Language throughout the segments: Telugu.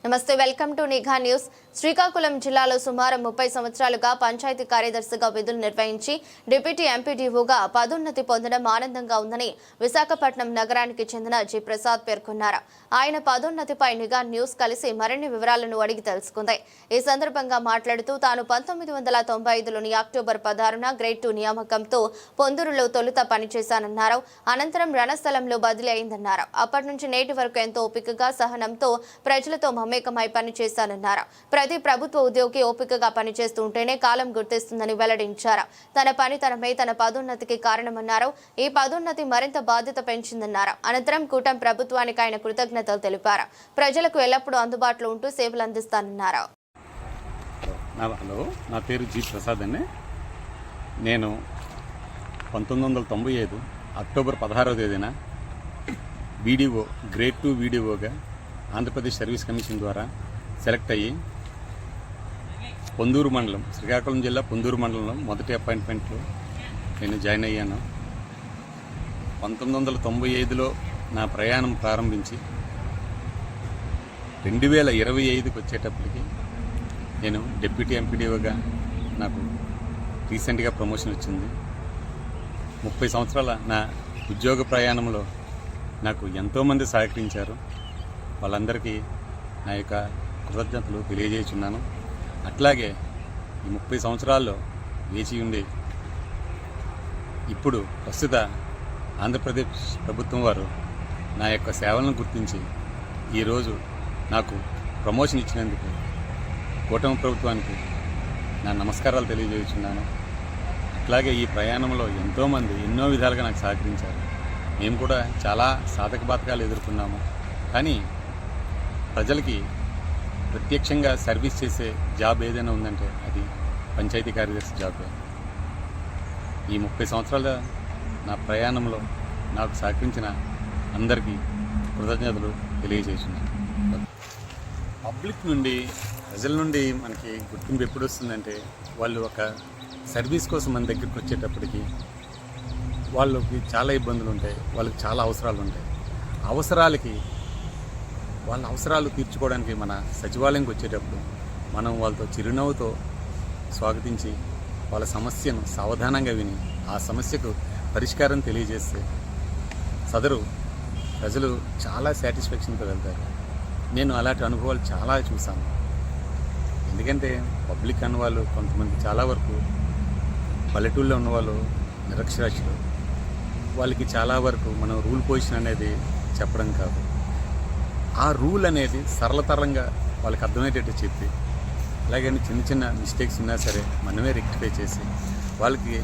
నమస్తే, వెల్కమ్ టు నిఘా న్యూస్. శ్రీకాకుళం జిల్లాలో సుమారు 30 సంవత్సరాలుగా పంచాయతీ కార్యదర్శిగా విధులు నిర్వహించి డిప్యూటీ ఎంపీడీఓగా పదోన్నతి పొందడం ఆనందంగా ఉందని విశాఖపట్నం నగరానికి చెందిన జి ప్రసాద్ పేర్కొన్నారు. ఆయన పదోన్నతిపై నిఘా న్యూస్ కలిసి మరిన్ని వివరాలను అడిగి తెలుసుకుంది. ఈ సందర్భంగా మాట్లాడుతూ తాను 1995లోని అక్టోబర్ 16న గ్రేడ్ 2 నియామకంతో పొందూరులో తొలుత పనిచేశానన్నారు. అనంతరం రణస్థలంలో బదిలీ అయిందన్నారు. అప్పటి నుంచి నేటి వరకు ఎంతో ఓపికగా సహనంతో ప్రజలతో మమేకమై పనిచేశానన్నారు. ప్రతి ప్రభుత్వ ఉద్యోగి ఓపికగా పనిచేస్తూ ఉంటేనే కాలం గుర్తిస్తుందని వెల్లడించారు. తన పనితనమే తన పదోన్నతికి కారణమన్నారు. ఈ పదోన్నతి మరింత బాధ్యత పెంచిందన్నారు. అనంతరం కూటమి ప్రభుత్వానికి ఆయన కృతజ్ఞతలు తెలిపారు. ప్రజలకు ఎల్లప్పుడూ అందుబాటులో ఉంటూ సేవలు అందిస్తానన్నారు. నా పేరు జి ప్రసాద్ అండి. నేను 1995 అక్టోబర్ 16వ తేదీన వీడిఓ గ్రేడ్ 2 వీడిఓగా ఆంధ్రప్రదేశ్ సర్వీస్ కమిషన్ ద్వారా సెలెక్ట్ అయ్యి పొందూరు మండలం, శ్రీకాకుళం జిల్లా పొందూరు మండలంలో మొదటి అపాయింట్మెంట్లో నేను జాయిన్ అయ్యాను. 1995లో నా ప్రయాణం ప్రారంభించి 2025కి వచ్చేటప్పటికి నేను డిప్యూటీ ఎంపీడీఓగా నాకు రీసెంట్గా ప్రమోషన్ వచ్చింది. 30 సంవత్సరాల నా ఉద్యోగ ప్రయాణంలో నాకు ఎంతోమంది సహకరించారు. వాళ్ళందరికీ నా యొక్క కృతజ్ఞతలు తెలియజేస్తున్నాను. అట్లాగే ఈ 30 సంవత్సరాల్లో వేచి ఉండి ఇప్పుడు ప్రస్తుత ఆంధ్రప్రదేశ్ ప్రభుత్వం వారు నా యొక్క సేవలను గుర్తించి ఈరోజు నాకు ప్రమోషన్ ఇచ్చినందుకు కూటమి ప్రభుత్వానికి నా నమస్కారాలు తెలియజేస్తున్నాను. అట్లాగే ఈ ప్రయాణంలో ఎంతోమంది ఎన్నో విధాలుగా నాకు సహకరించారు. మేము కూడా చాలా సాధక బాధకాలు ఎదుర్కొన్నాము. కానీ ప్రజలకి ప్రత్యక్షంగా సర్వీస్ చేసే జాబ్ ఏదైనా ఉందంటే అది పంచాయతీ కార్యదర్శి జాబే. ఈ 30 సంవత్సరాల నా ప్రయాణంలో నాకు సహకరించిన అందరికీ కృతజ్ఞతలు తెలియజేస్తున్నాను. పబ్లిక్ నుండి, ప్రజల నుండి మనకి గుర్తింపు ఎప్పుడు వస్తుందంటే వాళ్ళు ఒక సర్వీస్ కోసం మన దగ్గరికి వచ్చేటప్పటికి వాళ్ళకి చాలా ఇబ్బందులు ఉంటాయి, వాళ్ళకి చాలా అవసరాలు ఉంటాయి. వాళ్ళ అవసరాలు తీర్చుకోవడానికి మన సచివాలయంకి వచ్చేటప్పుడు మనం వాళ్ళతో చిరునవ్వుతో స్వాగతించి వాళ్ళ సమస్యను సావధానంగా విని ఆ సమస్యకు పరిష్కారం తెలియజేస్తే సదరు ప్రజలు చాలా సాటిస్ఫాక్షన్తో వెళ్తారు. నేను అలాంటి అనుభవాలు చాలా చూశాను. ఎందుకంటే పబ్లిక్ అన్నవాళ్ళు కొంతమంది చాలా వరకు పల్లెటూళ్ళలో ఉన్నవాళ్ళు నిరక్షరాస్యులు. వాళ్ళకి చాలా వరకు మనం రూల్ పొజిషన్ అనేది చెప్పడం కాదు, ఆ రూల్ అనేది సరళతరంగా వాళ్ళకి అర్థమయ్యేటట్టు చెప్పి, అలాగే చిన్న చిన్న మిస్టేక్స్ ఉన్నా సరే మనమే రెక్టిఫై చేసి వాళ్ళకి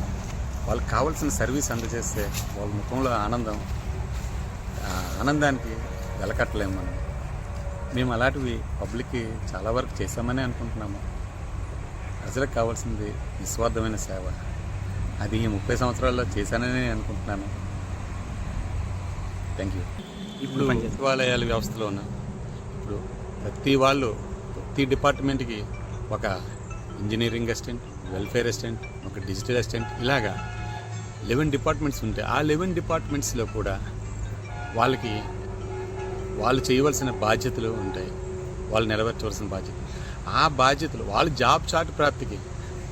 కావాల్సిన సర్వీస్ అందజేస్తే వాళ్ళ ముఖంలో ఆనందానికి వెలకట్టలేము మేము అలాంటివి పబ్లిక్కి చాలా వరకు చేశామని అనుకుంటున్నాము. ప్రజలకు కావాల్సింది నిస్వార్థమైన సేవ. అది ఈ 30 సంవత్సరాల్లో చేశానని అనుకుంటున్నాను. Thank you. ఇప్పుడు సచివాలయాల వ్యవస్థలో ఉన్నాం. ఇప్పుడు ప్రతి డిపార్ట్మెంట్కి ఒక ఇంజనీరింగ్ అసిస్టెంట్, వెల్ఫేర్ అసిస్టెంట్, ఒక డిజిటల్ అసిస్టెంట్, ఇలాగా 11 డిపార్ట్మెంట్స్ ఉంటాయి. ఆ 11 డిపార్ట్మెంట్స్లో కూడా వాళ్ళు చేయవలసిన బాధ్యతలు ఉంటాయి, వాళ్ళు నెరవేర్చవలసిన బాధ్యతలు. ఆ బాధ్యతలు వాళ్ళ జాబ్ చార్ట్ ప్రాప్తికి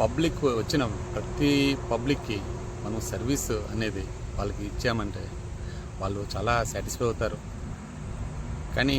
పబ్లిక్ వచ్చిన ప్రతి పబ్లిక్కి మనం సర్వీస్ అనేది వాళ్ళకి ఇచ్చామంటే వాళ్ళు చాలా సాటిస్ఫై అవుతారు. కానీ